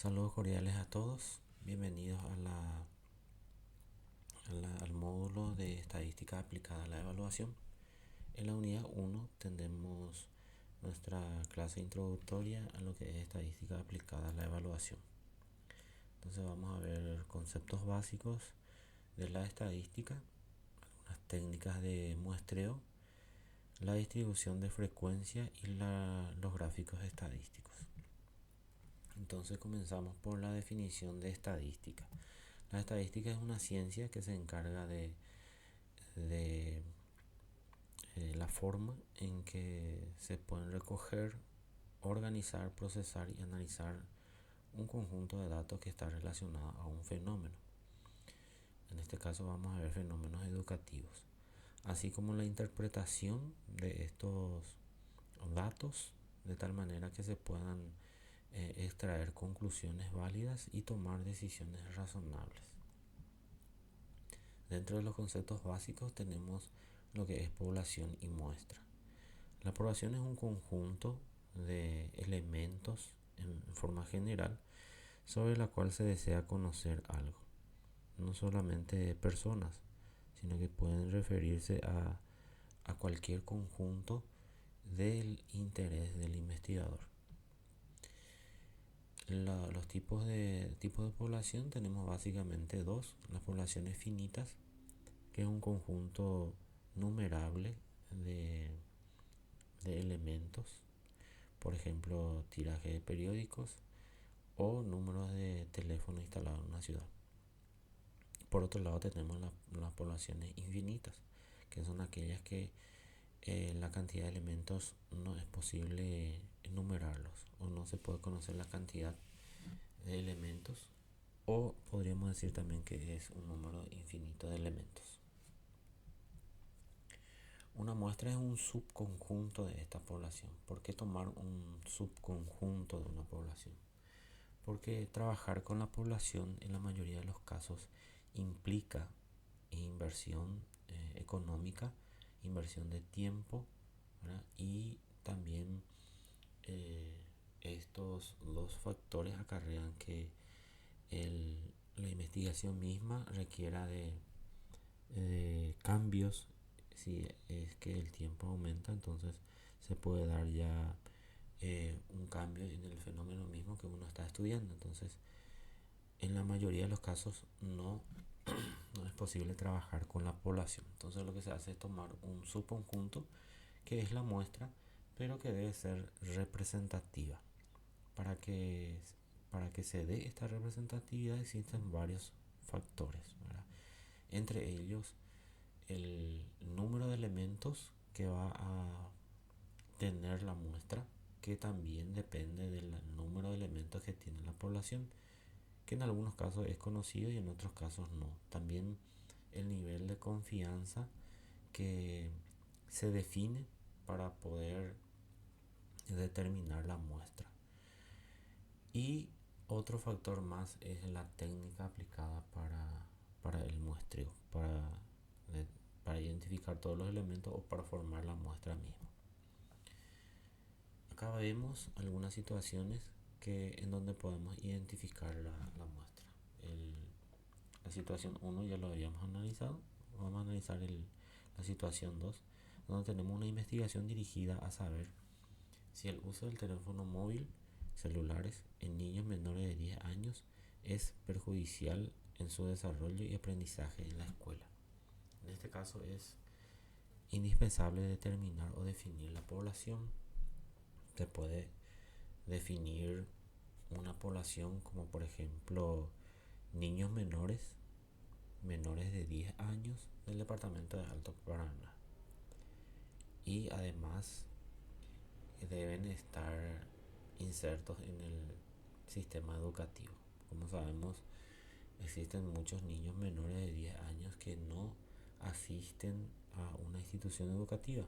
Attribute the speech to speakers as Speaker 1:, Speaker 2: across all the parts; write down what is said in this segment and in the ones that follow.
Speaker 1: Saludos cordiales a todos, bienvenidos al módulo de estadística aplicada a la evaluación. En la unidad 1 tendremos nuestra clase introductoria a lo que es estadística aplicada a la evaluación. Entonces vamos a ver conceptos básicos de la estadística, algunas técnicas de muestreo, la distribución de frecuencia y los gráficos estadísticos. Entonces comenzamos por la definición de estadística. La estadística es una ciencia que se encarga de la forma en que se pueden recoger, organizar, procesar y analizar un conjunto de datos que está relacionado a un fenómeno. En este caso vamos a ver fenómenos educativos, así como la interpretación de estos datos de tal manera que se puedan extraer conclusiones válidas y tomar decisiones razonables. Dentro de los conceptos básicos tenemos lo que es población y muestra. La población es un conjunto de elementos en forma general sobre la cual se desea conocer algo. No solamente personas, sino que pueden referirse a cualquier conjunto del interés del investigador. Los tipos de población tenemos básicamente dos: las poblaciones finitas, que es un conjunto numerable de, de elementos, por ejemplo tiraje de periódicos o números de teléfono instalado en una ciudad. Por otro lado tenemos las poblaciones infinitas, que son aquellas que la cantidad de elementos no es posible enumerarlos, o no se puede conocer la cantidad de elementos, o podríamos decir también que es un número infinito de elementos. Una muestra es un subconjunto de esta población. ¿Por qué tomar un subconjunto de una población? Porque trabajar con la población en la mayoría de los casos implica inversión económica, inversión de tiempo, ¿verdad? Y también estos dos factores acarrean que la investigación misma requiera de cambios. Si es que el tiempo aumenta, entonces se puede dar ya un cambio en el fenómeno mismo que uno está estudiando. Entonces, en la mayoría de los casos no es posible trabajar con la población. Entonces lo que se hace es tomar un subconjunto que es la muestra, pero que debe ser representativa. Para que, para que se dé esta representatividad existen varios factores, ¿verdad? Entre ellos el número de elementos que va a tener la muestra, que también depende del número de elementos que tiene la población, que en algunos casos es conocido y en otros casos no. También el nivel de confianza que se define para poder determinar la muestra. Y otro factor más es la técnica aplicada para el muestreo, para identificar todos los elementos o para formar la muestra misma. Acá vemos algunas situaciones en donde podemos identificar la muestra. La situación 1 ya lo habíamos analizado. Vamos a analizar la situación 2, donde tenemos una investigación dirigida a saber si el uso del teléfono móvil, celulares, en niños menores de 10 años es perjudicial en su desarrollo y aprendizaje en la escuela. En este caso es indispensable determinar o definir la población. Se puede definir una población como, por ejemplo, niños menores de 10 años del departamento de Alto Paraná, y además deben estar insertos en el sistema educativo. Como sabemos, existen muchos niños menores de 10 años que no asisten a una institución educativa.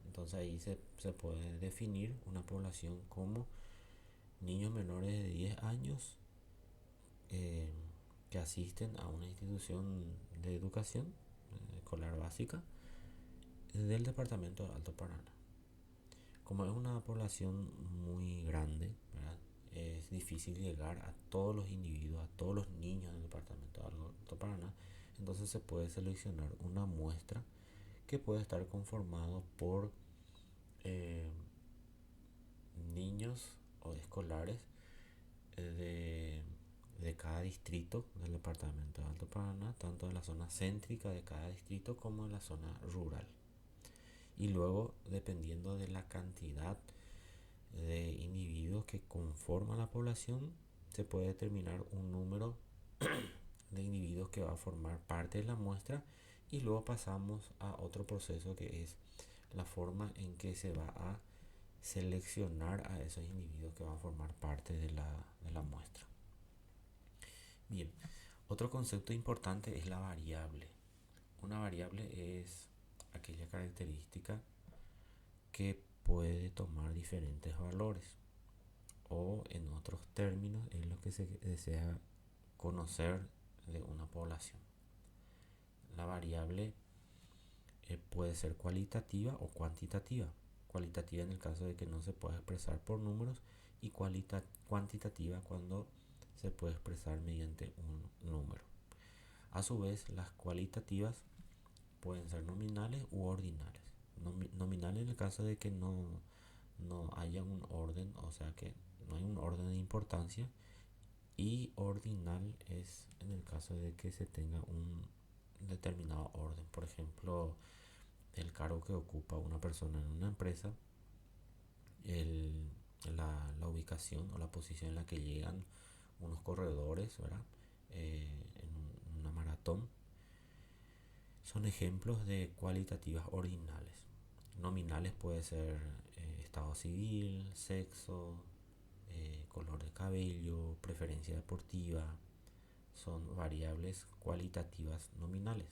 Speaker 1: Entonces ahí se puede definir una población como niños menores de 10 años que asisten a una institución de educación escolar básica del departamento de Alto Paraná. Como es una población muy grande, ¿verdad? Es difícil llegar a todos los individuos, a todos los niños del departamento de Alto Paraná. Entonces se puede seleccionar una muestra que puede estar conformado por eh, niños o escolares de cada distrito del departamento de Alto Paraná, tanto de la zona céntrica de cada distrito como de la zona rural. Y luego, dependiendo de la cantidad de individuos que conforman la población, se puede determinar un número de individuos que va a formar parte de la muestra, y luego pasamos a otro proceso que es la forma en que se va a seleccionar a esos individuos que van a formar parte de la muestra. Bien, otro concepto importante es la variable. Una variable es aquella característica que puede tomar diferentes valores, o en otros términos es lo que se desea conocer de una población. La variable puede ser cualitativa o cuantitativa. Cualitativa en el caso de que no se pueda expresar por números, y cuantitativa cuando se puede expresar mediante un número. A su vez, las cualitativas pueden ser nominales u ordinales. Nominales en el caso de que no haya un orden, o sea que no hay un orden de importancia, y ordinal es en el caso de que se tenga un determinado orden. Por ejemplo, el cargo que ocupa una persona en una empresa, la ubicación o la posición en la que llegan unos corredores, ¿verdad? En una maratón, son ejemplos de cualitativas ordinales. Nominales puede ser estado civil, sexo, color de cabello, preferencia deportiva. Son variables cualitativas nominales.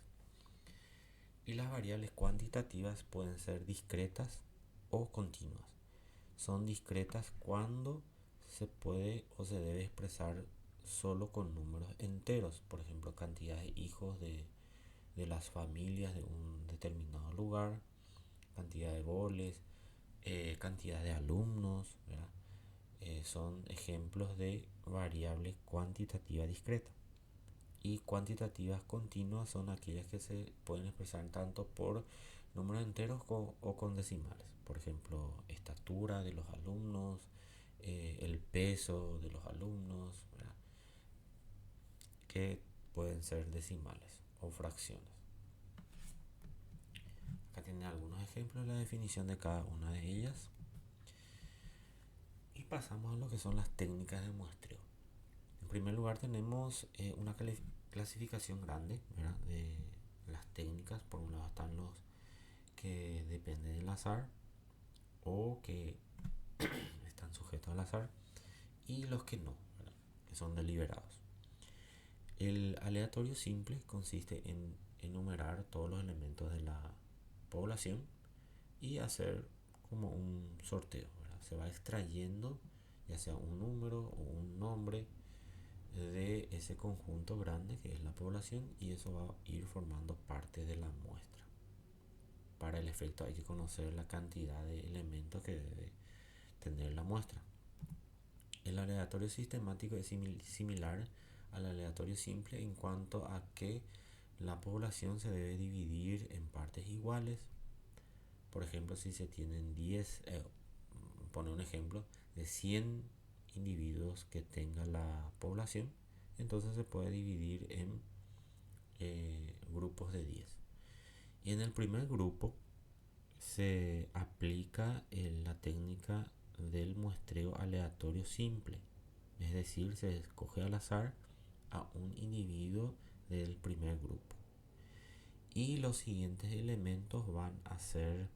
Speaker 1: Y las variables cuantitativas pueden ser discretas o continuas. Son discretas cuando se puede o se debe expresar solo con números enteros, por ejemplo, cantidad de hijos de las familias de un determinado lugar, cantidad de goles, cantidad de alumnos, ¿verdad? Son ejemplos de variables cuantitativa discreta. Y cuantitativas continuas son aquellas que se pueden expresar tanto por números enteros o con decimales. Por ejemplo, estatura de los alumnos, el peso de los alumnos, ¿verdad? Que pueden ser decimales o fracciones. Acá tienen algunos ejemplos de la definición de cada una de ellas. Y pasamos a lo que son las técnicas de muestreo. En primer lugar tenemos una clasificación grande, ¿verdad?, de las técnicas. Por un lado están los que dependen del azar o que están sujetos al azar, y los que no, ¿verdad?, que son deliberados. El aleatorio simple consiste en enumerar todos los elementos de la población y hacer como un sorteo, ¿verdad? Se va extrayendo ya sea un número o un nombre de ese conjunto grande que es la población, y eso va a ir formando parte de la muestra. Para el efecto hay que conocer la cantidad de elementos que debe tener la muestra. El aleatorio sistemático es similar al aleatorio simple en cuanto a que la población se debe dividir en partes iguales. Por ejemplo, si se tienen 10, pone un ejemplo de 100 individuos que tenga la población, entonces se puede dividir en grupos de 10. Y en el primer grupo se aplica la técnica del muestreo aleatorio simple, es decir, se escoge al azar a un individuo del primer grupo, y los siguientes elementos van a ser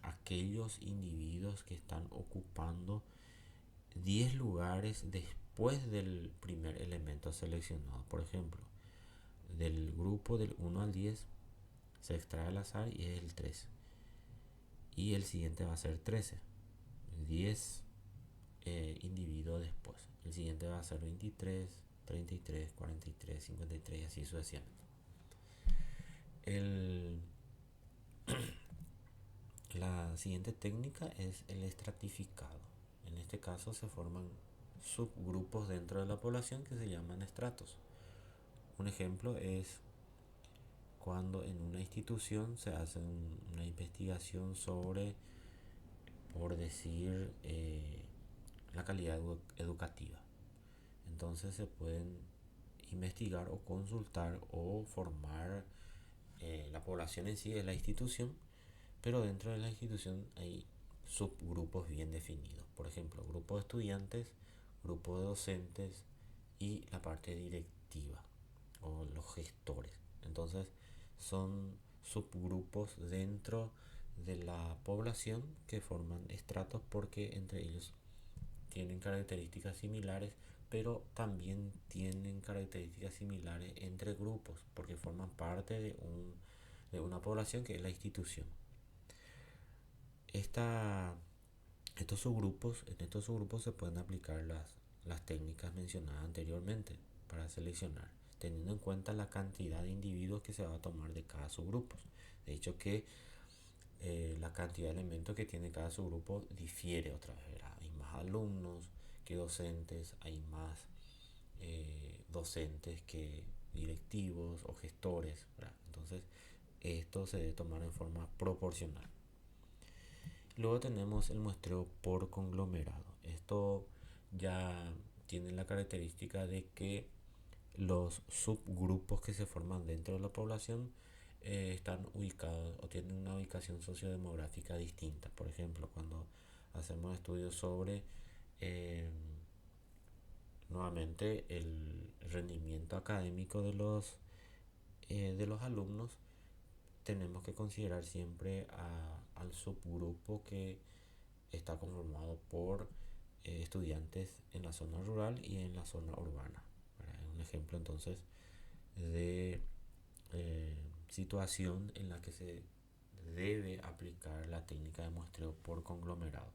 Speaker 1: aquellos individuos que están ocupando 10 lugares después del primer elemento seleccionado. Por ejemplo, del grupo del 1 al 10 se extrae al azar y es el 3, y el siguiente va a ser 13, 10 individuos después. El siguiente va a ser 23, 33, 43, 53 y así sucesivamente. La siguiente técnica es el estratificado. En este caso se forman subgrupos dentro de la población que se llaman estratos. Un ejemplo es cuando en una institución se hace una investigación sobre, por decir, la calidad educativa. Entonces se pueden investigar o consultar o formar la población en sí de la institución, pero dentro de la institución hay subgrupos bien definidos. Por ejemplo, grupo de estudiantes, grupo de docentes y la parte directiva o los gestores. Entonces son subgrupos dentro de la población que forman estratos porque entre ellos tienen características similares, pero también tienen características similares entre grupos porque forman parte de una población que es la institución. Esta, en estos subgrupos se pueden aplicar las técnicas mencionadas anteriormente para seleccionar, teniendo en cuenta la cantidad de individuos que se va a tomar de cada subgrupo. De hecho que la cantidad de elementos que tiene cada subgrupo difiere otra vez, ¿verdad? Hay más alumnos que docentes, hay más docentes que directivos o gestores, ¿verdad? Entonces esto se debe tomar en forma proporcional. Luego tenemos el muestreo por conglomerado. Esto ya tiene la característica de que los subgrupos que se forman dentro de la población están ubicados o tienen una ubicación sociodemográfica distinta. Por ejemplo, cuando hacemos estudios sobre nuevamente el rendimiento académico de los alumnos, tenemos que considerar siempre al subgrupo que está conformado por estudiantes en la zona rural y en la zona urbana. Es un ejemplo entonces de situación en la que se debe aplicar la técnica de muestreo por conglomerado.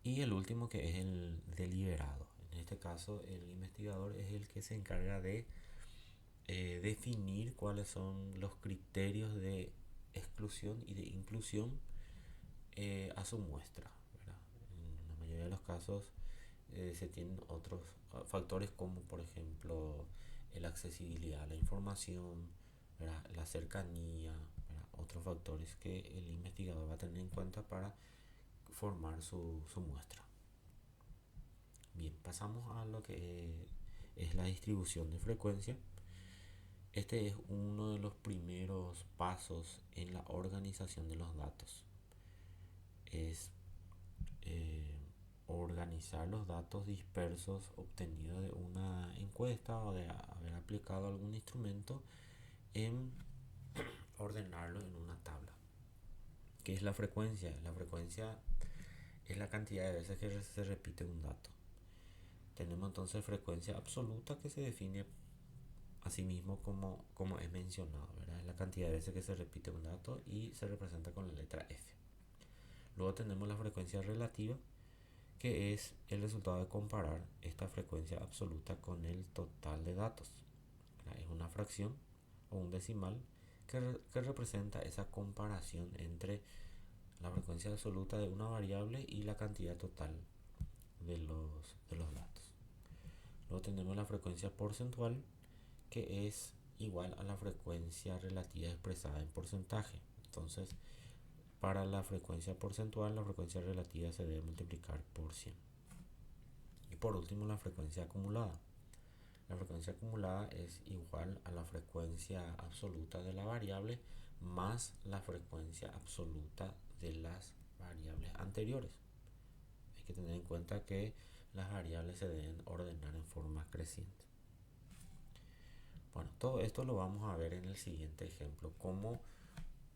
Speaker 1: Y el último, que es el deliberado. En este caso el investigador es el que se encarga de definir cuáles son los criterios de exclusión y de inclusión a su muestra, ¿verdad? En la mayoría de los casos se tienen otros factores como por ejemplo la accesibilidad a la información, ¿verdad? La cercanía, ¿verdad? Otros factores que el investigador va a tener en cuenta para formar su muestra. Bien, pasamos a lo que es la distribución de frecuencia. Este es uno de los primeros pasos en la organización de los datos. Es organizar los datos dispersos obtenidos de una encuesta o de haber aplicado algún instrumento en ordenarlo en una tabla. ¿Qué es la frecuencia? La frecuencia es la cantidad de veces que se repite un dato. Tenemos entonces frecuencia absoluta que se define a sí mismo como es mencionado, ¿verdad? Es la cantidad de veces que se repite un dato y se representa con la letra F. Luego tenemos la frecuencia relativa, que es el resultado de comparar esta frecuencia absoluta con el total de datos. Es una fracción o un decimal que representa esa comparación entre la frecuencia absoluta de una variable y la cantidad total de los datos. Luego tenemos la frecuencia porcentual, que es igual a la frecuencia relativa expresada en porcentaje. Entonces, para la frecuencia porcentual, la frecuencia relativa se debe multiplicar por 100. Y por último, la frecuencia acumulada. La frecuencia acumulada es igual a la frecuencia absoluta de la variable más la frecuencia absoluta de las variables anteriores. Hay que tener en cuenta que las variables se deben ordenar en forma creciente. Bueno, todo esto lo vamos a ver en el siguiente ejemplo, cómo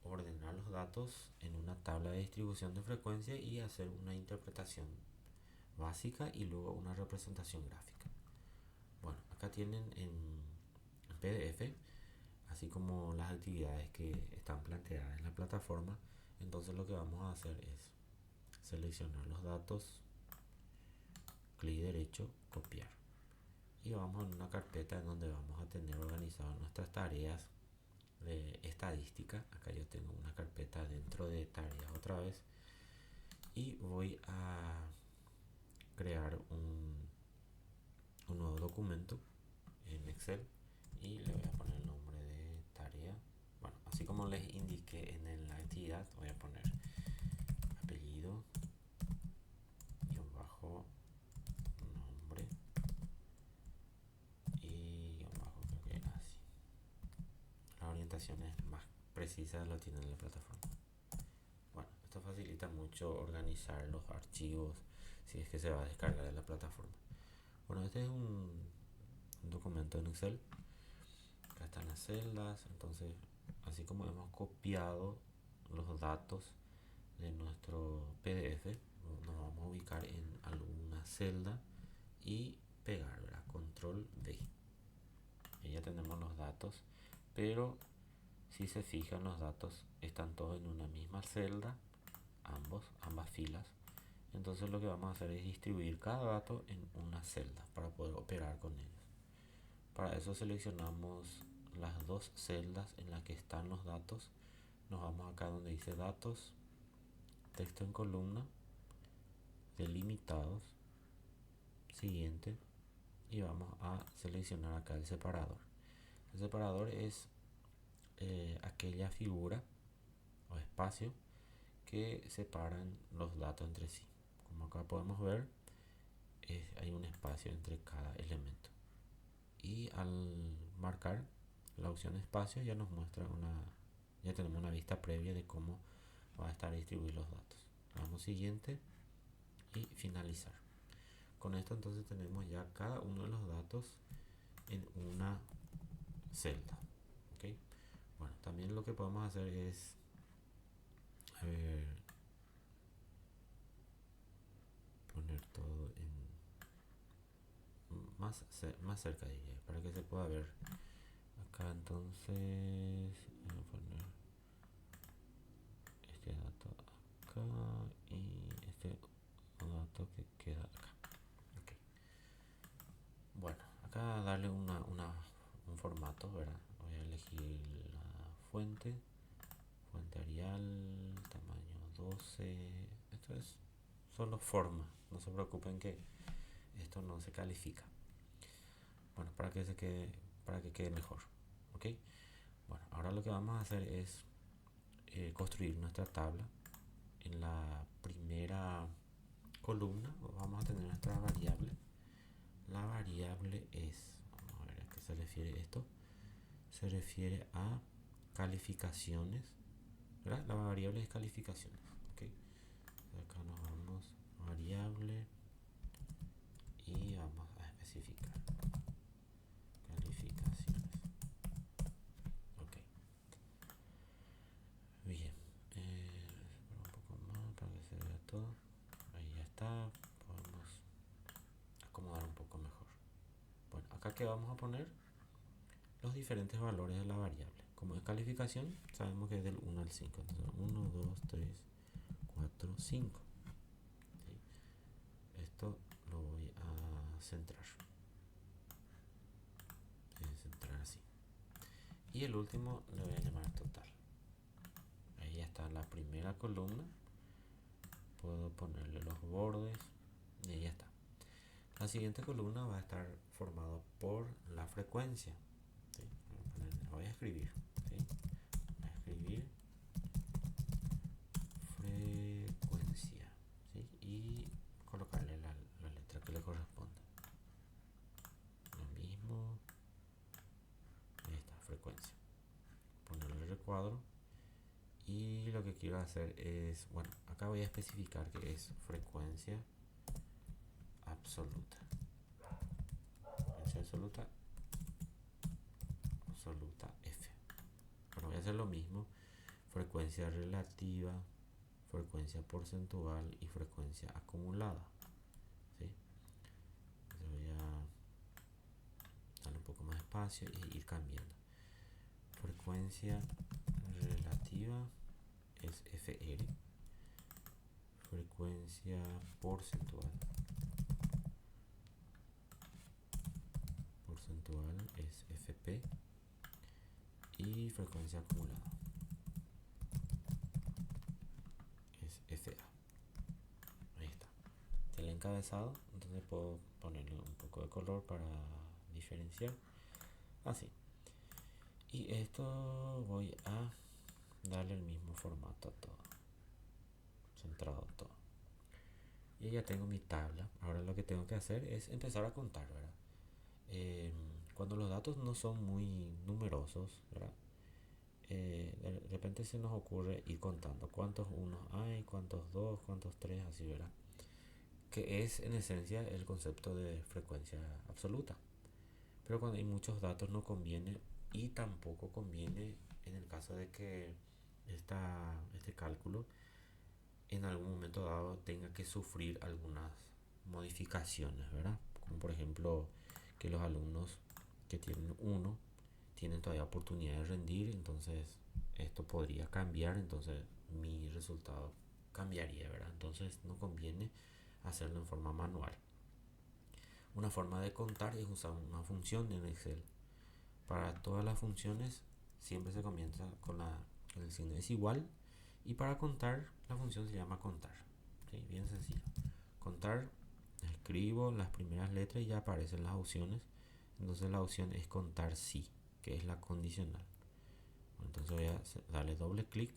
Speaker 1: ordenar los datos en una tabla de distribución de frecuencia y hacer una interpretación básica y luego una representación gráfica. Bueno, acá tienen en PDF, así como las actividades que están planteadas en la plataforma. Entonces lo que vamos a hacer es seleccionar los datos, clic derecho, copiar. Y vamos a una carpeta en donde vamos a tener organizadas nuestras tareas de estadística. Acá yo tengo una carpeta dentro de tareas otra vez. Y voy a crear un nuevo documento en Excel y le voy a poner el nombre de tarea. Bueno, así como les indiqué en la actividad, voy a poner apellido, guión bajo, nombre y guión bajo, creo que así. Las orientaciones más precisas lo tienen en la plataforma. Bueno, esto facilita mucho organizar los archivos si es que se va a descargar de la plataforma. Bueno, este es un documento en Excel. Acá están las celdas, entonces así como hemos copiado los datos de nuestro PDF, nos vamos a ubicar en alguna celda y pegar, ¿verdad? Control V. Y ya tenemos los datos, pero si se fijan, los datos están todos en una misma celda, ambas filas. Entonces lo que vamos a hacer es distribuir cada dato en una celda para poder operar con ellos. Para eso seleccionamos las dos celdas en las que están los datos. Nos vamos acá donde dice datos, texto en columna, delimitados, siguiente, y vamos a seleccionar acá el separador. El separador es aquella figura o espacio que separan los datos entre sí. Como acá podemos ver, hay un espacio entre cada elemento. Y al marcar la opción espacio ya nos muestra ya tenemos una vista previa de cómo va a estar distribuidos los datos. Vamos siguiente y finalizar. Con esto entonces tenemos ya cada uno de los datos en una celda. ¿Okay? Bueno, también lo que podemos hacer es poner todo más cerca de ella para que se pueda ver. Acá entonces voy a poner este dato acá y este dato que queda acá. Okay. Bueno, acá darle un formato, ¿verdad? Voy a elegir la fuente Arial, tamaño 12. Esto es solo forma, no se preocupen que esto no se califica. Bueno, para que quede mejor. ¿Ok? Bueno, ahora lo que vamos a hacer es construir nuestra tabla. En la primera columna vamos a tener nuestra variable. La variable vamos a ver a qué se refiere esto. Se refiere a calificaciones, ¿verdad? La variable es calificaciones. ¿Ok? Acá nos vamos a variable y vamos a especificar calificaciones. Ok. Bien. Un poco más para que se vea todo. Ahí ya está. Podemos acomodar un poco mejor. Bueno, acá que vamos a poner los diferentes valores de la variable. Como es calificación, sabemos que es del 1 al 5. Entonces 1, 2, 3, 4, 5. ¿Sí? Esto lo voy a centrar. Voy a centrar así. Y el último le voy a llamar total. Ahí está la primera columna. Puedo ponerle los bordes y ahí está. La siguiente columna va a estar formada por la frecuencia. ¿Sí? Voy a escribir. ¿Sí? Voy a escribir frecuencia. ¿Sí? Y colocarle la letra que le corresponde. Lo mismo. Ahí está, frecuencia. Ponerle el recuadro. Y lo que quiero hacer es, bueno, acá voy a especificar que es frecuencia absoluta. Frecuencia absoluta F. Bueno, voy a hacer lo mismo. Frecuencia relativa, frecuencia porcentual y frecuencia acumulada. ¿Sí? Entonces voy a darle un poco más de espacio y ir cambiando. Frecuencia relativa es FR. Frecuencia porcentual es FP. Y frecuencia acumulada es FA. Ahí está. encabezado, entonces puedo ponerle un poco de color para diferenciar, así. Y esto voy a darle el mismo formato a todo, centrado todo. Y ya tengo mi tabla. Ahora lo que tengo que hacer es empezar a contar, ¿verdad? Cuando los datos no son muy numerosos, ¿verdad? De repente se nos ocurre ir contando cuántos unos hay, cuántos dos, cuántos tres, así, ¿verdad? Que es en esencia el concepto de frecuencia absoluta. Pero cuando hay muchos datos no conviene, y tampoco conviene en el caso de que este cálculo en algún momento dado tenga que sufrir algunas modificaciones, ¿verdad? Como por ejemplo que los alumnos que tienen uno tienen todavía oportunidad de rendir, entonces esto podría cambiar, entonces mi resultado cambiaría, ¿verdad? Entonces no conviene hacerlo en forma manual. Una forma de contar es usar una función en Excel. Para todas las funciones siempre se comienza con el signo es igual, y para contar la función se llama contar. ¿Sí? Bien sencillo. Contar, escribo las primeras letras y ya aparecen las opciones. Entonces la opción es contar sí, que es la condicional. Entonces voy a darle doble clic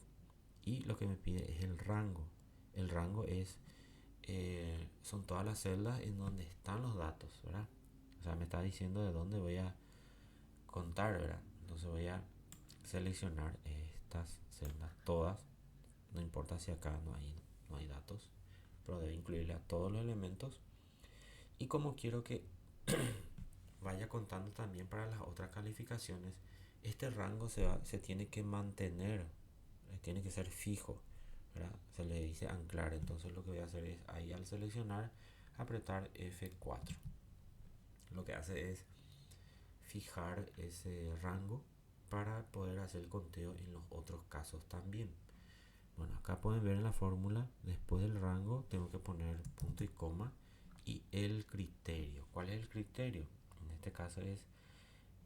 Speaker 1: y lo que me pide es el rango. El rango son todas las celdas en donde están los datos, ¿verdad? O sea, me está diciendo de dónde voy a contar, ¿verdad? Entonces voy a seleccionar estas celdas todas, no importa si acá no hay datos, pero debe incluirle a todos los elementos. Y como quiero que vaya contando también para las otras calificaciones, este rango se tiene que mantener, tiene que ser fijo, ¿verdad? Se le dice anclar. Entonces lo que voy a hacer es ahí al seleccionar apretar F4. Lo que hace es fijar ese rango para poder hacer el conteo en los otros casos también. Bueno, acá pueden ver en la fórmula, después del rango tengo que poner punto y coma y el criterio. ¿Cuál es el criterio? En este caso es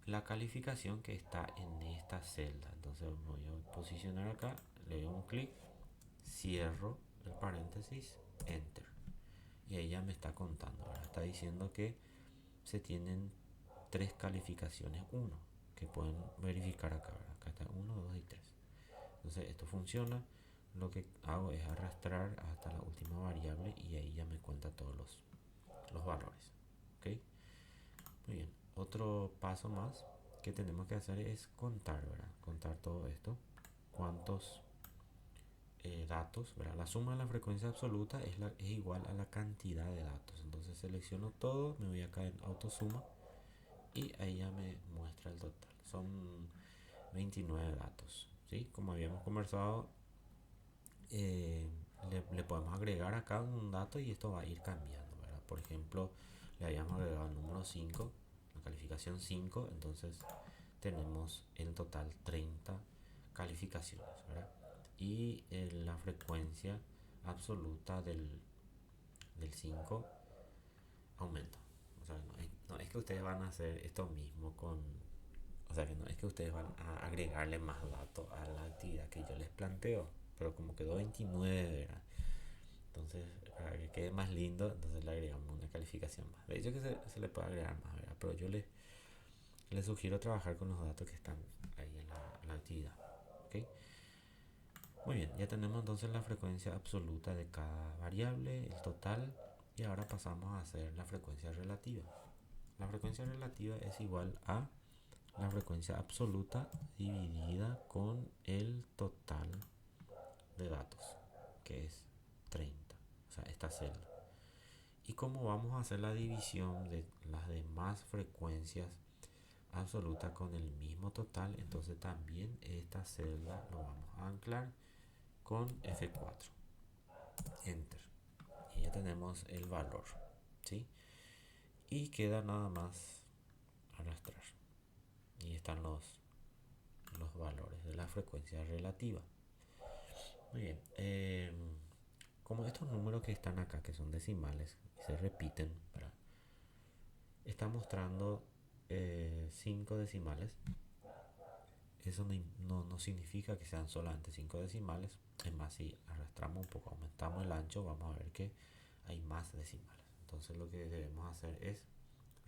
Speaker 1: la calificación que está en esta celda. Entonces voy a posicionar acá, le doy un clic, cierro el paréntesis, enter. Y ahí ya me está contando. Ahora está diciendo que se tienen tres calificaciones 1 que pueden verificar acá, ¿verdad? Acá está 1, 2 y 3. Entonces esto funciona. Lo que hago es arrastrar hasta la última variable y ahí ya me cuenta todos los valores. ¿Ok? Muy bien. Otro paso más que tenemos que hacer es contar, ¿verdad? Contar todo esto. Cuántos datos, ¿verdad? La suma de la frecuencia absoluta es igual a la cantidad de datos. Entonces selecciono todo, me voy acá en autosuma y ahí ya me muestra el total. Son 29 datos, ¿sí? Como habíamos conversado, le podemos agregar acá un dato y esto va a ir cambiando, ¿verdad? Por ejemplo, le habíamos agregado el número 5, la calificación 5, entonces tenemos en total 30 calificaciones, ¿verdad? Y la frecuencia absoluta del 5 aumenta. O sea, no es que ustedes van a hacer esto mismo con... O sea, que no es que ustedes van a agregarle más datos a la actividad que yo les planteo. Pero como quedó 29, ¿verdad? Entonces, para que quede más lindo, entonces le agregamos una calificación más. De hecho que se le puede agregar más, ¿verdad? Pero yo les sugiero trabajar con los datos que están ahí en la actividad. ¿Ok? Muy bien, ya tenemos entonces la frecuencia absoluta de cada variable, el total, y ahora pasamos a hacer la frecuencia relativa. La frecuencia relativa es igual a la frecuencia absoluta dividida con el total de datos, que es 30, o sea, esta celda. Y como vamos a hacer la división de las demás frecuencias absolutas con el mismo total, entonces también esta celda lo vamos a anclar con F4, enter. Y ya tenemos el valor, ¿sí? Y queda nada más arrastrar. Y están los valores de la frecuencia relativa. Muy bien. Como estos números que están acá, que son decimales, se repiten, ¿verdad? Está mostrando 5 decimales. Eso no significa que sean solamente 5 decimales. Es más, si arrastramos un poco, aumentamos el ancho, vamos a ver que hay más decimales. Entonces lo que debemos hacer es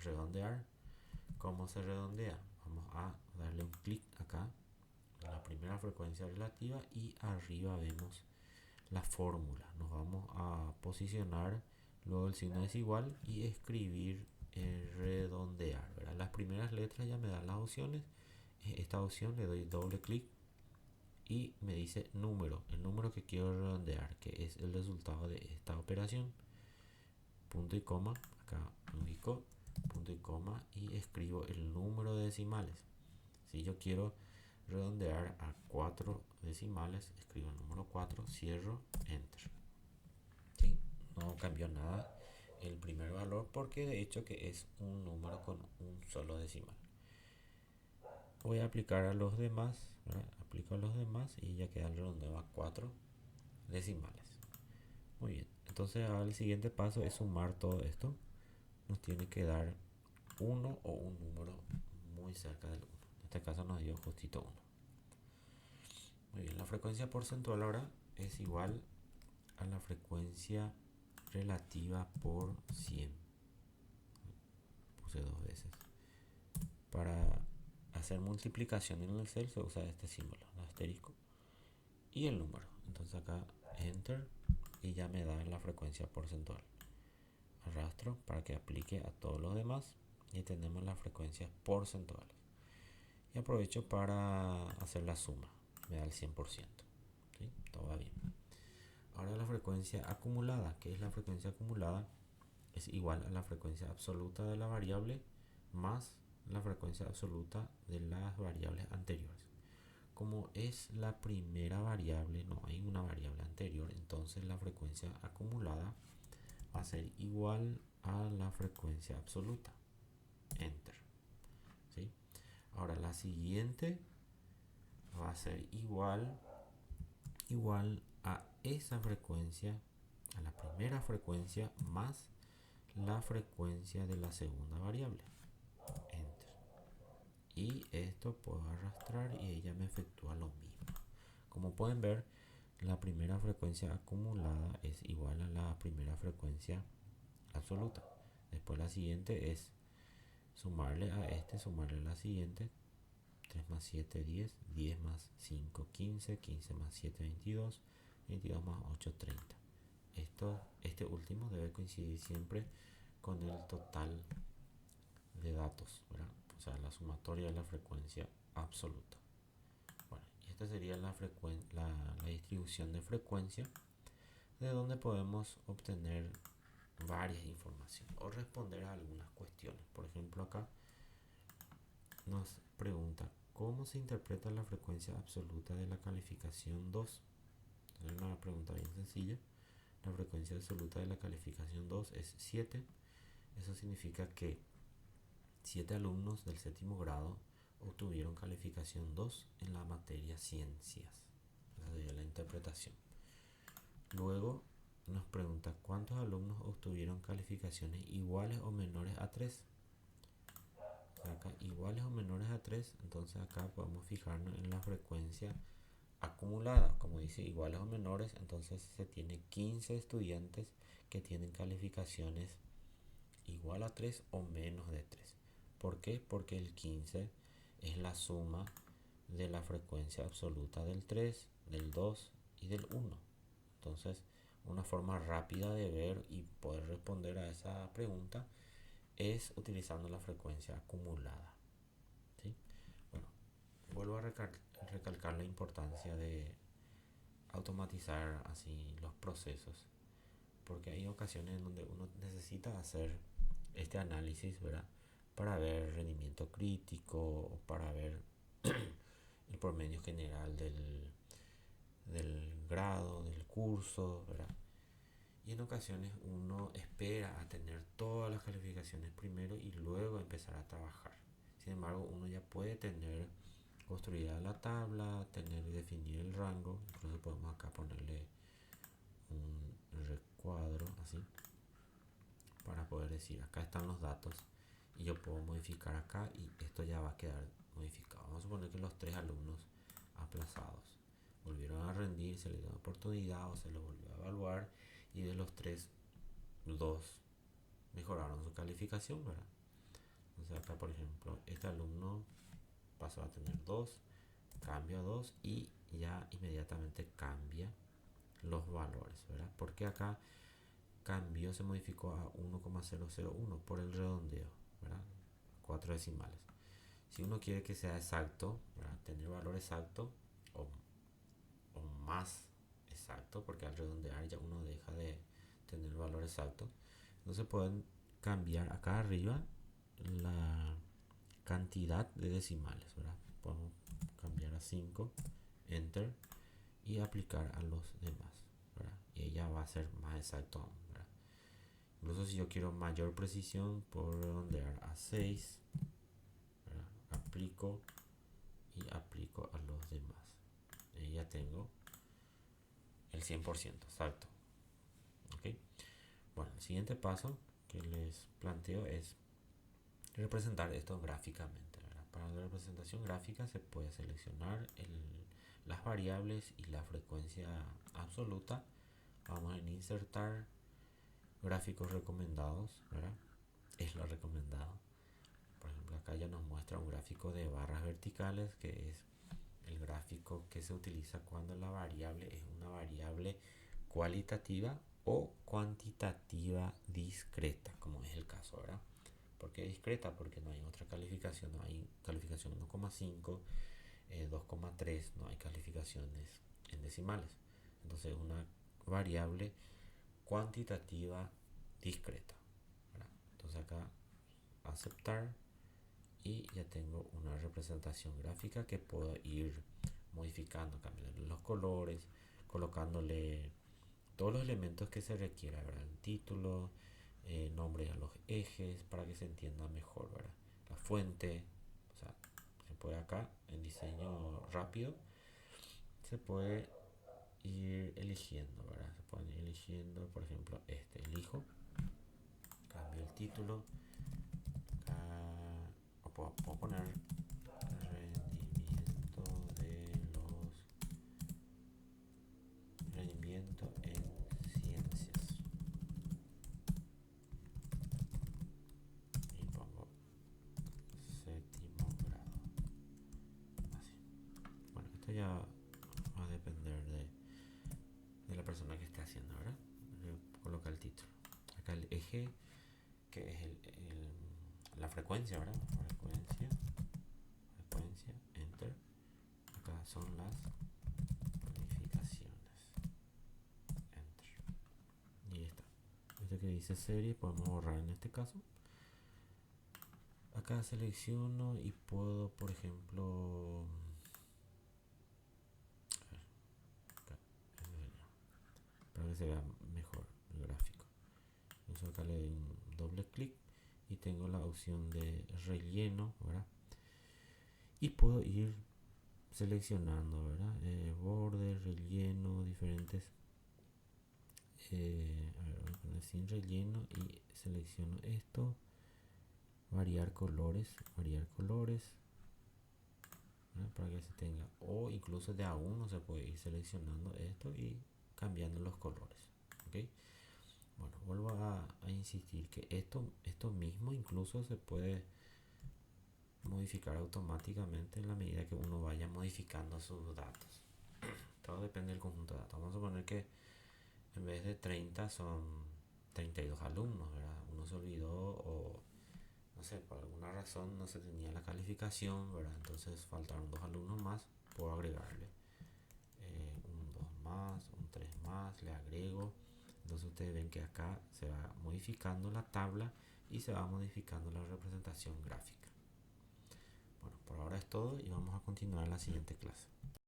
Speaker 1: redondear. ¿Cómo se redondea? Vamos a darle un clic acá en la primera frecuencia relativa y arriba vemos la fórmula. Nos vamos a posicionar luego el signo desigual y escribir redondear, ¿verdad? Las primeras letras ya me dan las opciones. Esta opción le doy doble clic y me dice número, el número que quiero redondear, que es el resultado de esta operación. Punto y coma, acá me ubico, punto y coma, y escribo el número de decimales. Si yo quiero redondear a 4 decimales, escribo el número 4, cierro, enter. ¿Sí? No cambió nada el primer valor porque de hecho que es un número con un solo decimal. Voy a aplicar a los demás, ¿verdad? Aplico a los demás y ya queda el redondeo a 4 decimales. Muy bien, entonces ahora el siguiente paso es sumar todo esto. Nos tiene que dar 1 o un número muy cerca del 1. En este caso nos dio justito 1. Muy bien, la frecuencia porcentual ahora es igual a la frecuencia relativa por 100. Puse 2 veces. Para hacer multiplicación en el Excel se usa este símbolo, el asterisco, y el número. Entonces acá enter y ya me da la frecuencia porcentual. Arrastro para que aplique a todos los demás y tenemos las frecuencias porcentuales. Y aprovecho para hacer la suma, me da el 100%. ¿Sí? Todo va bien. Ahora la frecuencia acumulada. ¿Qué es la frecuencia acumulada? Es igual a la frecuencia absoluta de la variable más la frecuencia absoluta de las variables anteriores. Como es la primera variable, no hay una variable anterior, entonces la frecuencia acumulada va a ser igual a la frecuencia absoluta. Enter. ¿Sí? Ahora la siguiente va a ser igual a esa frecuencia, a la primera frecuencia más la frecuencia de la segunda variable. Enter. Y esto puedo arrastrar y ella me efectúa lo mismo. Como pueden ver, la primera frecuencia acumulada es igual a la primera frecuencia absoluta. Después la siguiente es sumarle a este, sumarle a la siguiente. 3 más 7, 10, 10 más 5, 15, 15 más 7, 22, 22 más 8, 30. Este último debe coincidir siempre con el total de datos, ¿verdad? O sea, la sumatoria de la frecuencia absoluta. Bueno, y esta sería la distribución de frecuencia, de donde podemos obtener varias informaciones o responder a algunas cuestiones. Por ejemplo, acá nos pregunta cómo se interpreta la frecuencia absoluta de la calificación 2. Es una pregunta bien sencilla. La frecuencia absoluta de la calificación 2 es 7. Eso significa que 7 alumnos del séptimo grado obtuvieron calificación 2 en la materia ciencias. Esa sería la interpretación. Luego nos pregunta cuántos alumnos obtuvieron calificaciones iguales o menores a 3. Acá iguales o menores a 3, entonces acá podemos fijarnos en la frecuencia acumulada. Como dice iguales o menores, entonces se tiene 15 estudiantes que tienen calificaciones igual a 3 o menos de 3. ¿Por qué? Porque el 15 es la suma de la frecuencia absoluta del 3, del 2 y del 1. Entonces, una forma rápida de ver y poder responder a esa pregunta es utilizando la frecuencia acumulada. ¿Sí? Bueno, vuelvo a recalcar la importancia de automatizar así los procesos, porque hay ocasiones en donde uno necesita hacer este análisis, ¿verdad? Para ver rendimiento crítico o para ver el promedio general del grado, del curso, ¿verdad? Y en ocasiones uno espera a tener todas las calificaciones primero y luego empezar a trabajar. Sin embargo, uno ya puede tener construida la tabla, tener definido el rango. Incluso podemos acá ponerle un recuadro así para poder decir acá están los datos y yo puedo modificar acá y esto ya va a quedar modificado. Vamos a suponer que los 3 alumnos aplazados volvieron a rendir, se les dio oportunidad o se los volvió a evaluar y de los 3, 2 mejoraron su calificación, ¿verdad? Entonces acá, por ejemplo, este alumno pasó a tener 2, cambio a 2 y ya inmediatamente cambia los valores, ¿verdad? Porque acá cambió, se modificó a 1,001 por el redondeo, ¿verdad? 4 decimales. Si uno quiere que sea exacto, ¿verdad? Tener valor exacto o, o más exacto, porque al redondear ya uno deja de tener valor exacto, entonces pueden cambiar acá arriba la cantidad de decimales, ¿verdad? Podemos cambiar a 5, enter, y aplicar a los demás, ¿verdad? Y ella va a ser más exacto aún, ¿verdad? Incluso si yo quiero mayor precisión, puedo redondear a 6, ¿verdad? Aplico y aplico a los demás. Y ya tengo el 100% exacto. ¿Ok? Bueno, el siguiente paso que les planteo es representar esto gráficamente, ¿verdad? Para la representación gráfica se puede seleccionar las variables y la frecuencia absoluta. Vamos a insertar gráficos recomendados, ¿verdad? Es lo recomendado. Por ejemplo, acá ya nos muestra un gráfico de barras verticales, que es el gráfico que se utiliza cuando la variable es una variable cualitativa o cuantitativa discreta, como es el caso, ¿verdad? ¿Por qué discreta? Porque no hay otra calificación, no hay calificación 1,5, 2,3, no hay calificaciones en decimales. Entonces, una variable cuantitativa discreta, ¿verdad? Entonces acá aceptar y ya tengo una representación gráfica que puedo ir modificando, cambiando los colores, colocándole todos los elementos que se requiera, ¿verdad? El título, nombres a los ejes para que se entienda mejor, ¿verdad? La fuente, o sea, se puede acá en diseño rápido, se puede ir eligiendo, ¿verdad? Se pueden ir eligiendo, por ejemplo, elijo, cambio el título, o puedo poner rendimiento en ciencias y pongo séptimo grado, así. Bueno, esto ya va a depender de la persona que esté haciendo, ¿verdad? Coloca el título, acá el eje, que es la frecuencia, ¿verdad? Frecuencia, enter. Acá son las calificaciones, enter. Y está. Este que dice serie podemos borrar en este caso. Acá selecciono y puedo, por ejemplo, acá, para que se vea mejor el gráfico. Entonces acá le doy un doble clic y tengo la opción de relleno, ¿verdad? Y puedo ir seleccionando, ¿verdad? Bordes, relleno, diferentes. A ver, voy a poner sin relleno y selecciono esto. Variar colores, ¿verdad? Para que se tenga. O incluso de a uno se puede ir seleccionando esto y cambiando los colores. ¿Ok? Bueno, vuelvo a insistir que esto mismo incluso se puede modificar automáticamente en la medida que uno vaya modificando sus datos. Todo depende del conjunto de datos. Vamos a suponer que en vez de 30 son 32 alumnos, ¿verdad? Uno se olvidó o no sé, por alguna razón no se tenía la calificación, ¿verdad? Entonces faltaron 2 alumnos más, puedo agregarle un 2 más, un 3 más, le agrego. Entonces ustedes ven que acá se va modificando la tabla y se va modificando la representación gráfica. Bueno, por ahora es todo y vamos a continuar en la siguiente clase.